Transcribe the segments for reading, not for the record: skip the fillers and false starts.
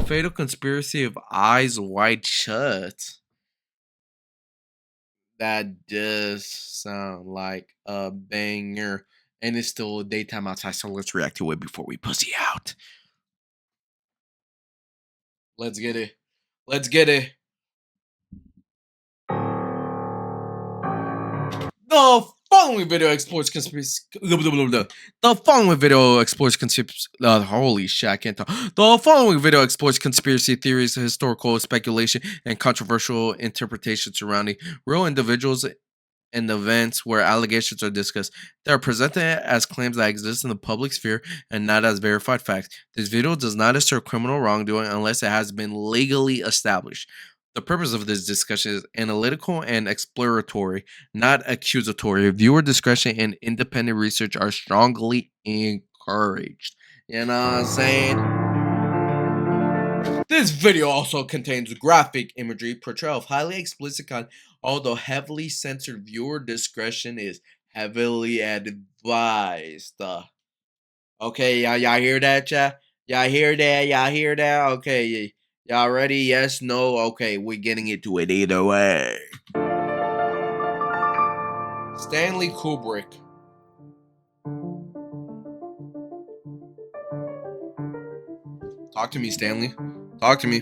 Fatal Conspiracy of Eyes Wide Shut. That does sound like a banger. And it's still daytime outside, so let's react to it before we pussy out. Let's get it. Let's get it. The following video explores conspiracy. The following video explores conspiracy. Holy shit, I can't talk. The following video explores conspiracy theories, historical speculation, and controversial interpretations surrounding real individuals and events where allegations are discussed. They are presented as claims that exist in the public sphere and not as verified facts. This video does not assert criminal wrongdoing unless it has been legally established. The purpose of this discussion is analytical and exploratory, not accusatory. Viewer discretion and independent research are strongly encouraged. You know what I'm saying? This video also contains graphic imagery, portrayal of highly explicit content, although heavily censored. Viewer discretion is heavily advised. Okay, y'all hear that, chat? Y'all hear that? Y'all hear that? Okay, y'all ready? Yes, no? Okay, we're getting into it either way. Stanley Kubrick. Talk to me, Stanley. Talk to me.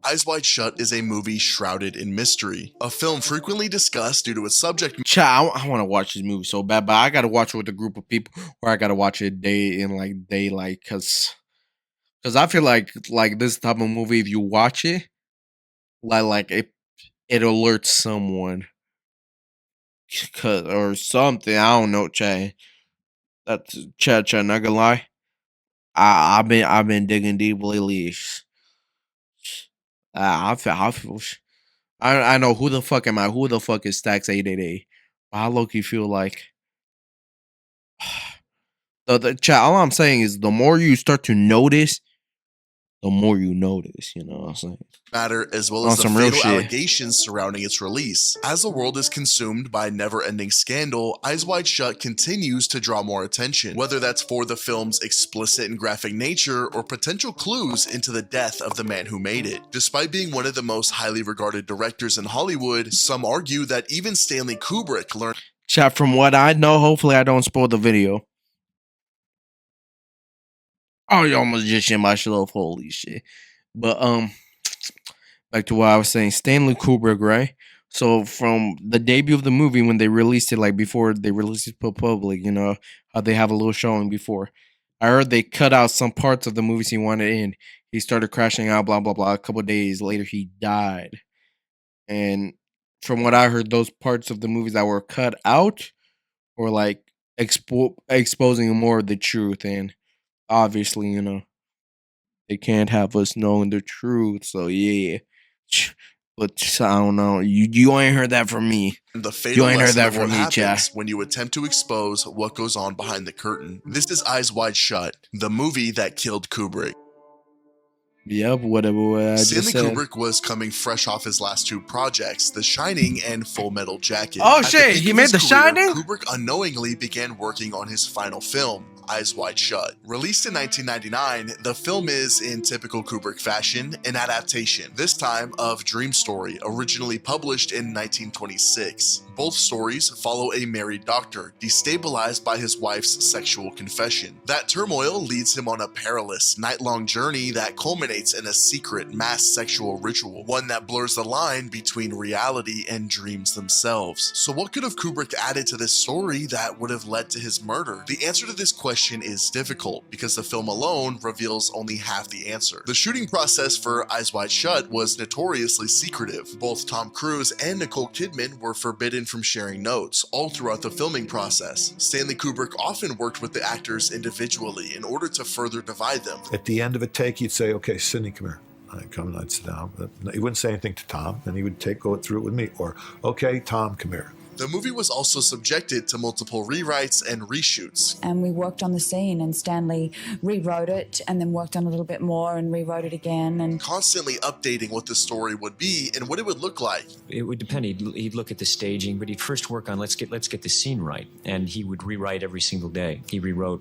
Eyes Wide Shut is a movie shrouded in mystery, a film frequently discussed due to its subject. Child, I want to watch this movie so bad, but I gotta watch it with a group of people, or I gotta watch it daylight, cause I feel like this type of movie, if you watch it, it alerts someone, or something. I don't know, Chad. That's Chad. Not gonna lie, I've been digging deep lately. I know who the fuck am I? Who the fuck is Stacks 888? I low-key feel like chat. All I'm saying is the more you start to notice, the more you notice. You know what I'm saying? Matter as well as the fatal allegations surrounding its release. As the world is consumed by never-ending scandal, Eyes Wide Shut continues to draw more attention, whether that's for the film's explicit and graphic nature or potential clues into the death of the man who made it. Despite being one of the most highly regarded directors in Hollywood, some argue that even Stanley Kubrick learned. Chat, from what I know, hopefully I don't spoil the video. Oh, you almost just shit my shit off. Holy shit. But back to what I was saying, Stanley Kubrick, right? So from the debut of the movie, when they released it, like before they released it to public, you know, how they have a little showing before. I heard they cut out some parts of the movies he wanted in. He started crashing out, blah, blah, blah. A couple days later, he died. And from what I heard, those parts of the movies that were cut out were like exposing more of the truth. And obviously, you know, they can't have us knowing the truth. So yeah, but I don't know. You ain't heard that from me. The fatal you ain't heard that from me, chat. When you attempt to expose what goes on behind the curtain. This is Eyes Wide Shut, the movie that killed Kubrick. Yep, whatever. Stanley Kubrick was coming fresh off his last two projects, The Shining and Full Metal Jacket. Oh shit, he made The Shining? Kubrick unknowingly began working on his final film, Eyes Wide Shut. Released in 1999, the film is, in typical Kubrick fashion, an adaptation, this time of Dream Story, originally published in 1926. Both stories follow a married doctor, destabilized by his wife's sexual confession. That turmoil leads him on a perilous, night-long journey that culminates in a secret mass sexual ritual, one that blurs the line between reality and dreams themselves. So what could have Kubrick added to this story that would have led to his murder? The answer to this question is difficult because the film alone reveals only half the answer. The shooting process for Eyes Wide Shut was notoriously secretive. Both Tom Cruise and Nicole Kidman were forbidden from sharing notes all throughout the filming process. Stanley Kubrick often worked with the actors individually in order to further divide them. At the end of a take, he'd say, "Okay, Sidney, come here." I'd come and I'd sit down. But he wouldn't say anything to Tom, and he would go through it with me. Or, "Okay, Tom, come here." The movie was also subjected to multiple rewrites and reshoots. And we worked on the scene, and Stanley rewrote it and then worked on it a little bit more and rewrote it again. And constantly updating what the story would be and what it would look like. It would depend. He'd look at the staging, but he'd first work on let's get the scene right, and he would rewrite every single day. He rewrote.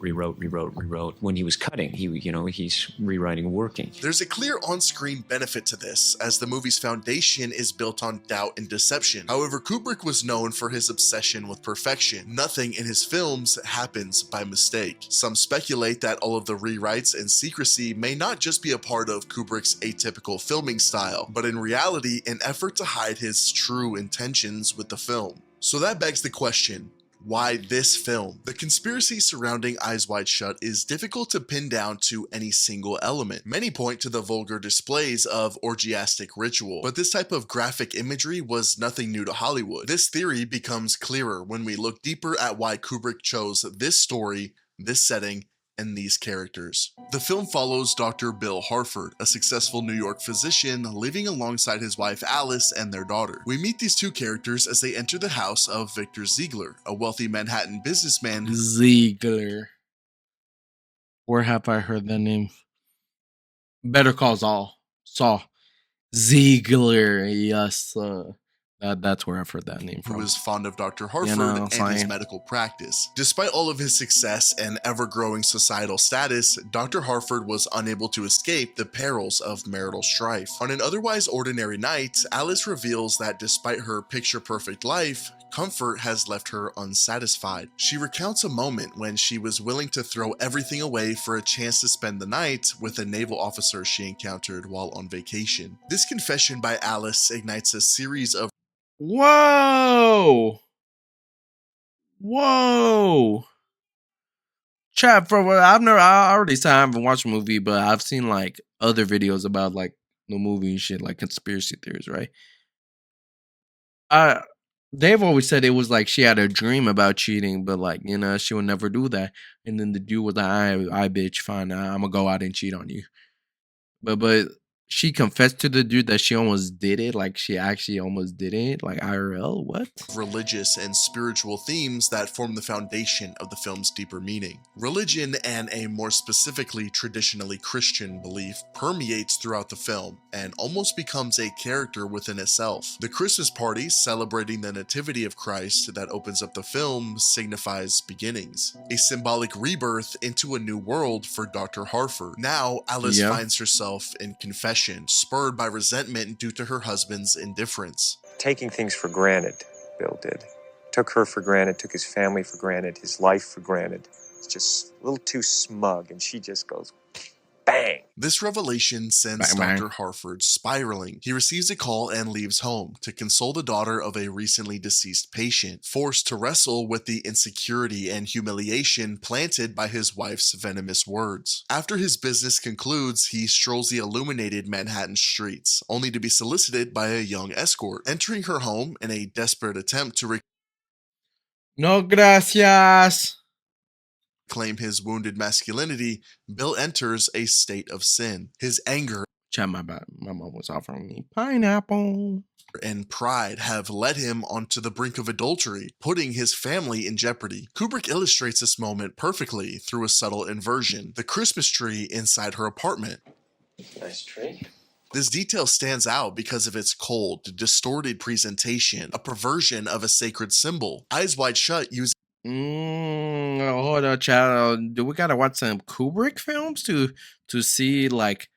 When he was cutting, he's rewriting, working. There's a clear on-screen benefit to this, as the movie's foundation is built on doubt and deception. However, Kubrick was known for his obsession with perfection. Nothing in his films happens by mistake. Some speculate that all of the rewrites and secrecy may not just be a part of Kubrick's atypical filming style, but in reality, an effort to hide his true intentions with the film. So that begs the question, why this film? The conspiracy surrounding Eyes Wide Shut is difficult to pin down to any single element. Many point to the vulgar displays of orgiastic ritual, but this type of graphic imagery was nothing new to Hollywood. This theory becomes clearer when we look deeper at why Kubrick chose this story, this setting, and these characters. The film follows Dr. Bill Harford, a successful New York physician living alongside his wife Alice and their daughter. We meet these two characters as they enter the house of Victor Ziegler, a wealthy Manhattan businessman. Ziegler. Where have I heard that name? Better Call Saul. Ziegler. Yes. That's where I've heard that name from. Who is fond of Dr. Harford and his medical practice. Despite all of his success and ever-growing societal status, Dr. Harford was unable to escape the perils of marital strife. On an otherwise ordinary night, Alice reveals that despite her picture-perfect life, comfort has left her unsatisfied. She recounts a moment when she was willing to throw everything away for a chance to spend the night with a naval officer she encountered while on vacation. This confession by Alice ignites a series of Whoa! Chat, for what I already said I haven't watched the movie, but I've seen like other videos about like the movie and shit, like conspiracy theories, right? They've always said it was like she had a dream about cheating, but like, she would never do that. And then the dude was like, I bitch, fine, I'm gonna go out and cheat on you. But she confessed to the dude that she almost did it, like she actually almost did it, like IRL, what? Religious and spiritual themes that form the foundation of the film's deeper meaning. Religion, and a more specifically traditionally Christian belief, permeates throughout the film and almost becomes a character within itself. The Christmas party celebrating the nativity of Christ that opens up the film signifies beginnings, a symbolic rebirth into a new world for Dr. Harford. Now, Alice finds herself in confession, spurred by resentment due to her husband's indifference. Taking things for granted, Bill did. Took her for granted, took his family for granted, his life for granted. It's just a little too smug, and she just goes, bang! This revelation sends Dr. Harford spiraling. He receives a call and leaves home to console the daughter of a recently deceased patient, forced to wrestle with the insecurity and humiliation planted by his wife's venomous words. After his business concludes, he strolls the illuminated Manhattan streets, only to be solicited by a young escort. Entering her home in a desperate attempt to No gracias. claim his wounded masculinity, Bill enters a state of sin. His anger Chat, my bad. My mom was offering me pineapple and pride have led him onto the brink of adultery, putting his family in jeopardy. Kubrick illustrates this moment perfectly through a subtle inversion, the Christmas tree inside her apartment. Nice tree. This detail stands out because of its cold, distorted presentation, a perversion of a sacred symbol. Eyes Wide Shut uses hold on, child. Do we gotta watch some Kubrick films to see like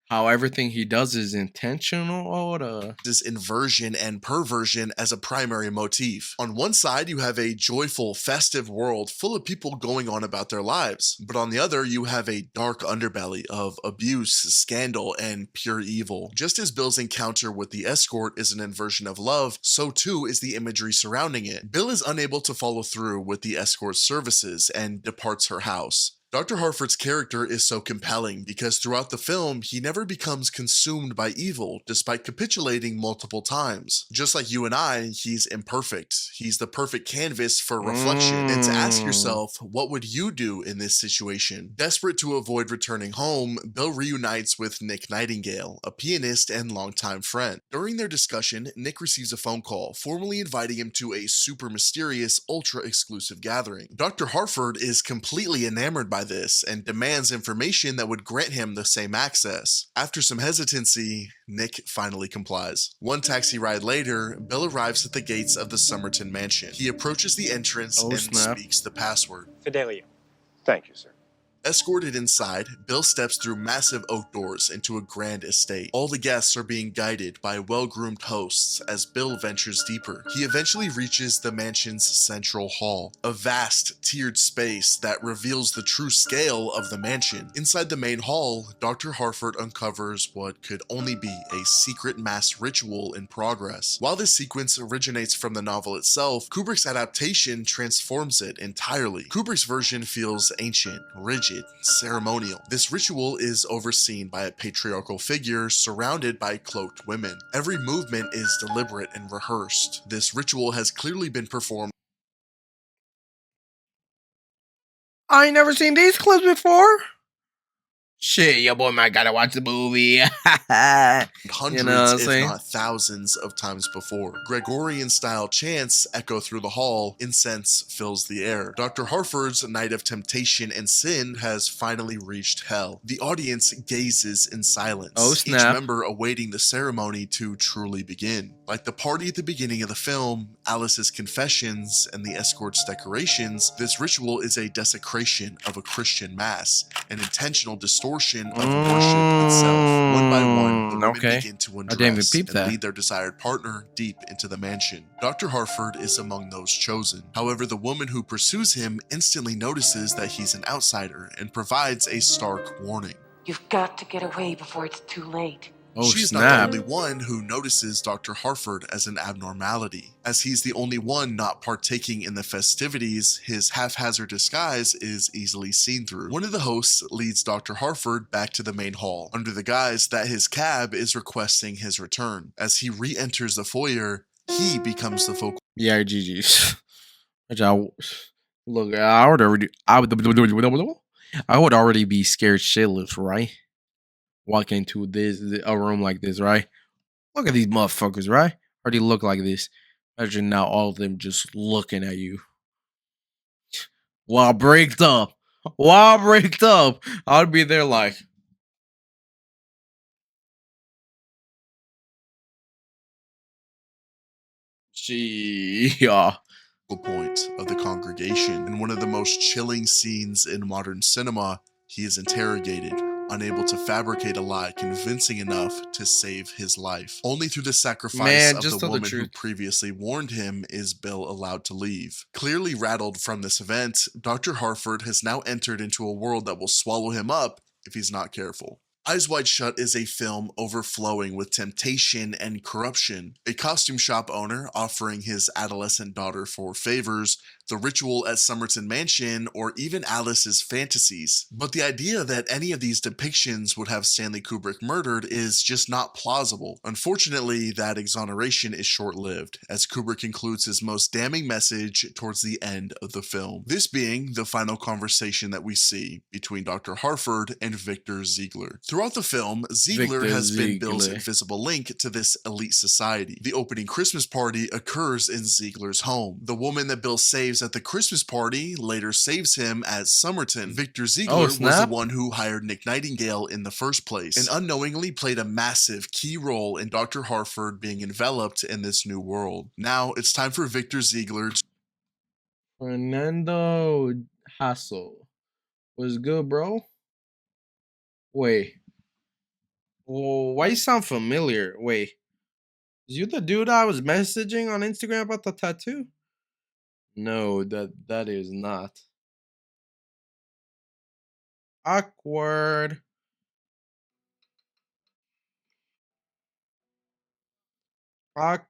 how everything he does is intentional? Or this inversion and perversion as a primary motif. On one side, you have a joyful, festive world full of people going on about their lives, but on the other, you have a dark underbelly of abuse, scandal, and pure evil. Just as Bill's encounter with the escort is an inversion of love, so too is the imagery surrounding it. Bill is unable to follow through with the escort's services and departs her house. Dr. Harford's character is so compelling because throughout the film, he never becomes consumed by evil, despite capitulating multiple times. Just like you and I, he's imperfect. He's the perfect canvas for reflection. And to ask yourself, what would you do in this situation? Desperate to avoid returning home, Bill reunites with Nick Nightingale, a pianist and longtime friend. During their discussion, Nick receives a phone call, formally inviting him to a super mysterious, ultra-exclusive gathering. Dr. Harford is completely enamored by this and demands information that would grant him the same access. After some hesitancy, Nick finally complies. One taxi ride later, Bill arrives at the gates of the Somerton mansion. He approaches the entrance and speaks the password. Fidelio. Thank you, sir. Escorted inside, Bill steps through massive oak doors into a grand estate. All the guests are being guided by well-groomed hosts as Bill ventures deeper. He eventually reaches the mansion's central hall, a vast, tiered space that reveals the true scale of the mansion. Inside the main hall, Dr. Harford uncovers what could only be a secret mass ritual in progress. While this sequence originates from the novel itself, Kubrick's adaptation transforms it entirely. Kubrick's version feels ancient, rigid, ceremonial. This ritual is overseen by a patriarchal figure surrounded by cloaked women. Every movement is deliberate and rehearsed. This ritual has clearly been performed. I ain't never seen these clips before. Shit, your boy might gotta watch the movie. Hundreds, if not thousands, of times before. Gregorian-style chants echo through the hall. Incense fills the air. Dr. Harford's night of temptation and sin has finally reached hell. The audience gazes in silence. Oh, snap. Each member awaiting the ceremony to truly begin. Like the party at the beginning of the film, Alice's confessions, and the escort's decorations, this ritual is a desecration of a Christian mass, an intentional distortion of worship itself. One by one, the women begin to undress and lead their desired partner deep into the mansion. Dr. Harford is among those chosen. However, the woman who pursues him instantly notices that he's an outsider and provides a stark warning. You've got to get away before it's too late. She's not the only one who notices Dr. Harford as an abnormality. As he's the only one not partaking in the festivities, his haphazard disguise is easily seen through. One of the hosts leads Dr. Harford back to the main hall, under the guise that his cab is requesting his return. As he re-enters the foyer, he becomes the focal. Yeah, GG's. Look, I would already be scared shitless, right? Walk into a room like this, right? Look at these motherfuckers, right? Already look like this. Imagine now all of them just looking at you. While breaked up, I'd be there like. Yeah. Point of the congregation. In one of the most chilling scenes in modern cinema, he is interrogated, unable to fabricate a lie convincing enough to save his life. Only through the sacrifice of the woman who previously warned him is Bill allowed to leave. Clearly rattled from this event, Dr. Harford has now entered into a world that will swallow him up if he's not careful. Eyes Wide Shut is a film overflowing with temptation and corruption. A costume shop owner offering his adolescent daughter for favors, the ritual at Somerton Mansion, or even Alice's fantasies. But the idea that any of these depictions would have Stanley Kubrick murdered is just not plausible. Unfortunately, that exoneration is short-lived, as Kubrick concludes his most damning message towards the end of the film. This being the final conversation that we see between Dr. Harford and Victor Ziegler. Throughout the film, Ziegler has been Bill's invisible link to this elite society. The opening Christmas party occurs in Ziegler's home. The woman that Bill saves at the Christmas party later saves him at Somerton. Victor Ziegler was the one who hired Nick Nightingale in the first place, and unknowingly played a massive key role in Dr. Harford being enveloped in this new world. Now, it's time for Victor Ziegler to... Fernando Hassel. Was good, bro? Wait. Well, why you sound familiar? Wait. Is you the dude I was messaging on Instagram about the tattoo? No, that is not. Awkward. Awkward.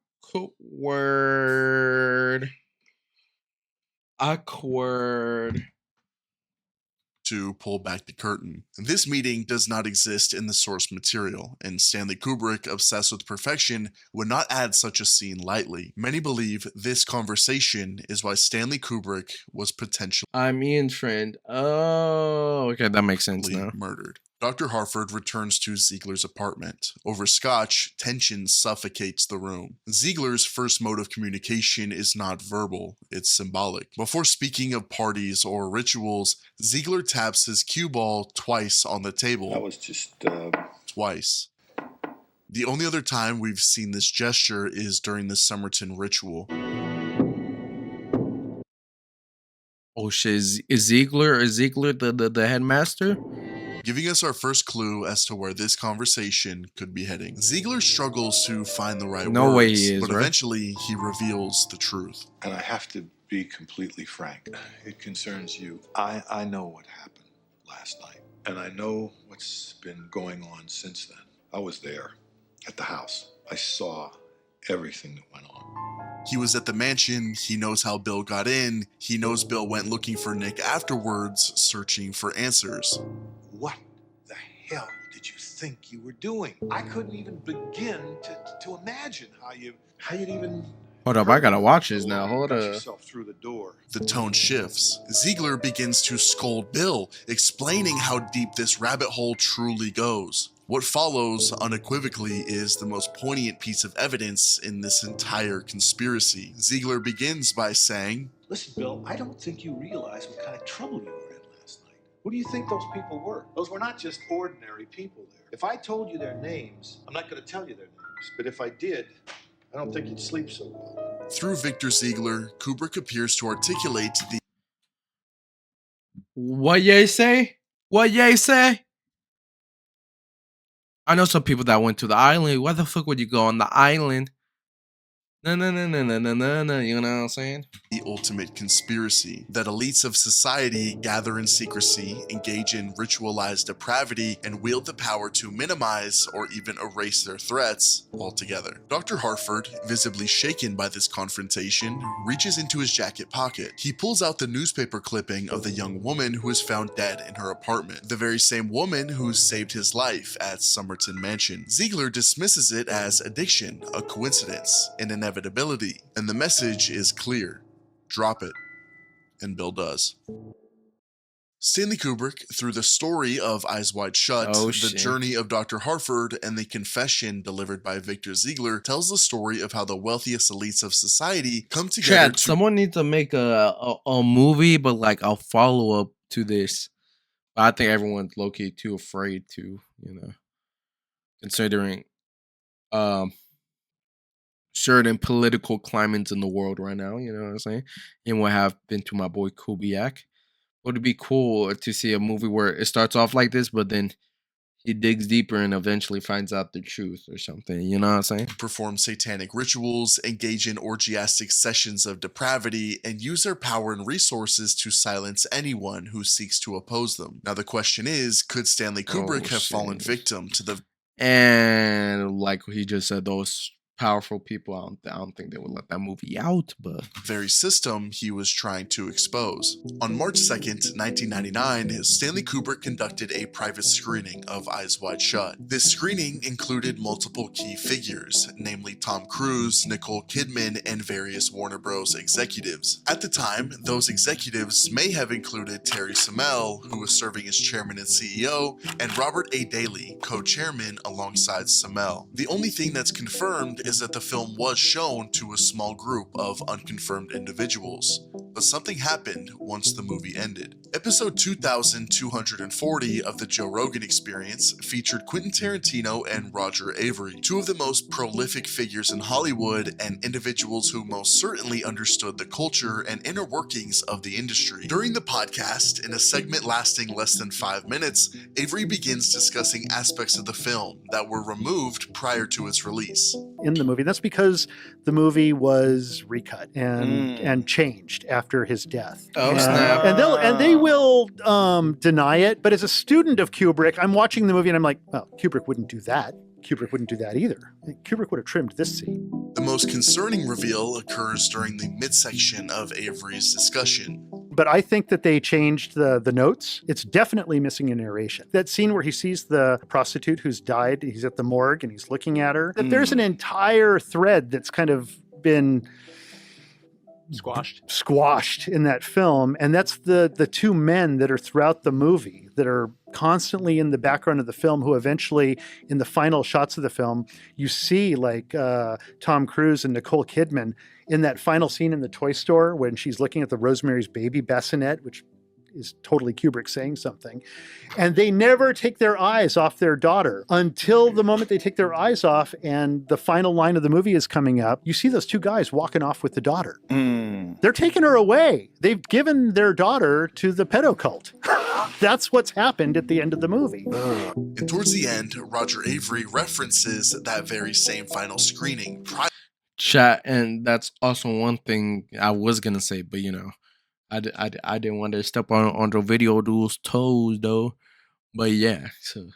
to pull back the curtain. This meeting does not exist in the source material, and Stanley Kubrick, obsessed with perfection, would not add such a scene lightly. Many believe this conversation is why Stanley Kubrick was potentially I'm Ian's friend. Oh, okay, that makes sense now. murdered. Dr. Harford returns to Ziegler's apartment. Over scotch, tension suffocates the room. Ziegler's first mode of communication is not verbal, it's symbolic. Before speaking of parties or rituals, Ziegler taps his cue ball twice on the table. That was just Twice. The only other time we've seen this gesture is during the Somerton ritual. Oh shit, is Ziegler the headmaster? Giving us our first clue as to where this conversation could be heading. Ziegler struggles to find the right No words, way he is, but right? eventually he reveals the truth. And I have to be completely frank. It concerns you. I know what happened last night. And I know what's been going on since then. I was there at the house. I saw everything that went on. He was at the mansion, he knows how Bill got in, he knows Bill went looking for Nick afterwards, searching for answers. What the hell did you think you were doing? I couldn't even begin to imagine how you'd even... Hold up, I gotta watch this now. Hold got up. yourself through the door. The tone shifts. Ziegler begins to scold Bill, explaining how deep this rabbit hole truly goes. What follows, unequivocally, is the most poignant piece of evidence in this entire conspiracy. Ziegler begins by saying, Listen, Bill, I don't think you realize what kind of trouble you were in last night. Who do you think those people were? Those were not just ordinary people there. If I told you their names, I'm not going to tell you their names, but if I did, I don't think you'd sleep so well. Through Victor Ziegler, Kubrick appears to articulate the What ye say? What ye say? I know some people that went to the island. Why the fuck would you go on the island? No, no, no, no, no, no, no, no. You know what I'm saying? the ultimate conspiracy, that elites of society gather in secrecy, engage in ritualized depravity, and wield the power to minimize or even erase their threats altogether. Dr. Harford, visibly shaken by this confrontation, reaches into his jacket pocket. He pulls out the newspaper clipping of the young woman who was found dead in her apartment, the very same woman who saved his life at Somerton Mansion. Ziegler dismisses it as addiction, a coincidence, an inevitability, and the message is clear. Drop it. And Bill does. Stanley Kubrick, through the story of Eyes Wide Shut, the journey of Dr. Harford, and the confession delivered by Victor Ziegler, tells the story of how the wealthiest elites of society come together. Someone needs to make a movie, but like a follow up to this. But I think everyone's low-key too afraid to, considering certain political climates in the world right now, you know what I'm saying? And what happened to my boy Kubiak. It would be cool to see a movie where it starts off like this, but then he digs deeper and eventually finds out the truth or something. You know what I'm saying? Perform satanic rituals, engage in orgiastic sessions of depravity, and use their power and resources to silence anyone who seeks to oppose them. Now the question is, could Stanley Kubrick have fallen victim to the... And like he just said, those powerful people, I don't think they would let that movie out, but very system he was trying to expose. On March 2nd, 1999, Stanley Kubrick conducted a private screening of Eyes Wide Shut. This screening included multiple key figures, namely Tom Cruise, Nicole Kidman, and various Warner Bros. Executives. At the time, those executives may have included Terry Semel, who was serving as chairman and CEO, and Robert A. Daly, co-chairman alongside Semel. The only thing that's confirmed is that the film was shown to a small group of unconfirmed individuals, but something happened once the movie ended. Episode 2240 of the Joe Rogan Experience featured Quentin Tarantino and Roger Avary, two of the most prolific figures in Hollywood and individuals who most certainly understood the culture and inner workings of the industry. During the podcast, in a segment lasting less than 5 minutes, Avary begins discussing aspects of the film that were removed prior to its release. In the movie. That's because the movie was recut and changed after his death. Oh, snap. And they will deny it. But as a student of Kubrick, I'm watching the movie and I'm like, well, Kubrick wouldn't do that. Kubrick wouldn't do that either. Kubrick would have trimmed this scene. The most concerning reveal occurs during the midsection of Avery's discussion. But I think that they changed the notes. It's definitely missing a narration. That scene where he sees the prostitute who's died, he's at the morgue and he's looking at her. There's an entire thread that's kind of been squashed in that film. And that's the two men that are throughout the movie that are constantly in the background of the film, who eventually in the final shots of the film, you see like Tom Cruise and Nicole Kidman in that final scene in the toy store when she's looking at the Rosemary's Baby bassinet, which is totally Kubrick saying something. And they never take their eyes off their daughter until the moment they take their eyes off and the final line of the movie is coming up. You see those two guys walking off with the daughter. They're taking her away. They've given their daughter to the pedo cult. That's what's happened at the end of the movie. And towards the end, Roger Avery references that very same final screening. Chat, and that's also one thing I was gonna say, but you know, I didn't want to step on the video dude's toes though. But yeah, so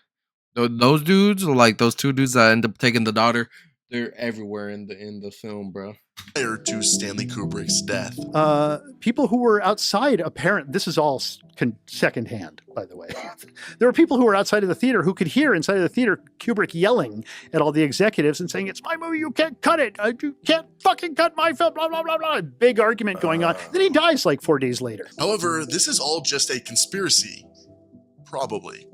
those dudes, like those two dudes that end up taking the daughter, they're everywhere in the film, bro. Prior to Stanley Kubrick's death, people who were outside, this is all secondhand, by the way. There were people who were outside of the theater who could hear inside of the theater Kubrick yelling at all the executives and saying, "It's my movie, you can't cut it. You can't fucking cut my film, blah, blah, blah, blah." Big argument going on. Then he dies like 4 days later. However, this is all just a conspiracy. Probably.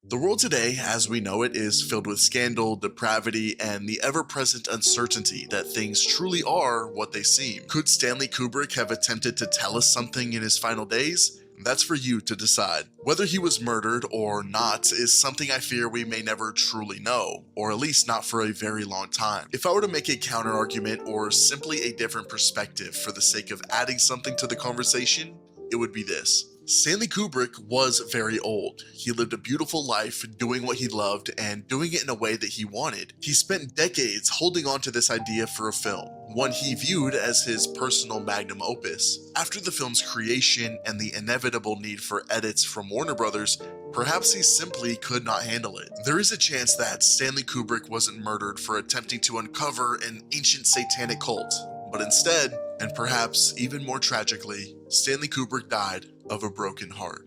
The world today, as we know it, is filled with scandal, depravity, and the ever-present uncertainty that things truly are what they seem. Could Stanley Kubrick have attempted to tell us something in his final days? That's for you to decide. Whether he was murdered or not is something I fear we may never truly know, or at least not for a very long time. If I were to make a counter-argument or simply a different perspective for the sake of adding something to the conversation, it would be this. Stanley Kubrick was very old. He lived a beautiful life, doing what he loved and doing it in a way that he wanted. He spent decades holding on to this idea for a film, one he viewed as his personal magnum opus. After the film's creation and the inevitable need for edits from Warner Brothers, perhaps he simply could not handle it. There is a chance that Stanley Kubrick wasn't murdered for attempting to uncover an ancient satanic cult, but instead, and perhaps even more tragically, Stanley Kubrick died of a broken heart.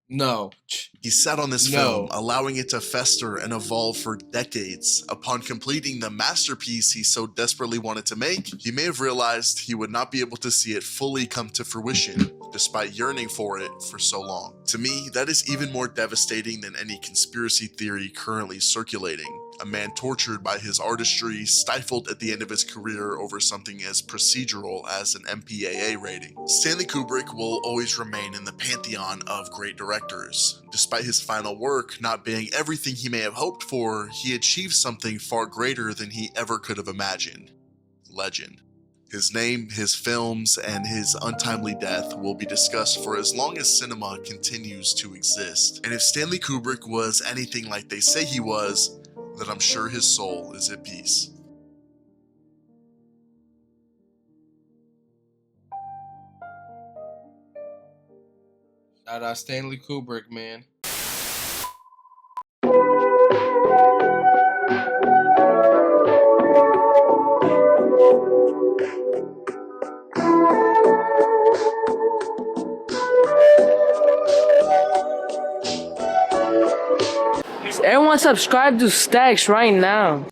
No. He sat on this film, allowing it to fester and evolve for decades. Upon completing the masterpiece he so desperately wanted to make, he may have realized he would not be able to see it fully come to fruition, despite yearning for it for so long. To me, that is even more devastating than any conspiracy theory currently circulating. A man tortured by his artistry, stifled at the end of his career over something as procedural as an MPAA rating. Stanley Kubrick will always remain in the pantheon of great directors. Despite his final work not being everything he may have hoped for, he achieved something far greater than he ever could have imagined. Legend. His name, his films, and his untimely death will be discussed for as long as cinema continues to exist. And if Stanley Kubrick was anything like they say he was, then I'm sure his soul is at peace. Shout out Stanley Kubrick, man. Everyone subscribe to Stacks right now.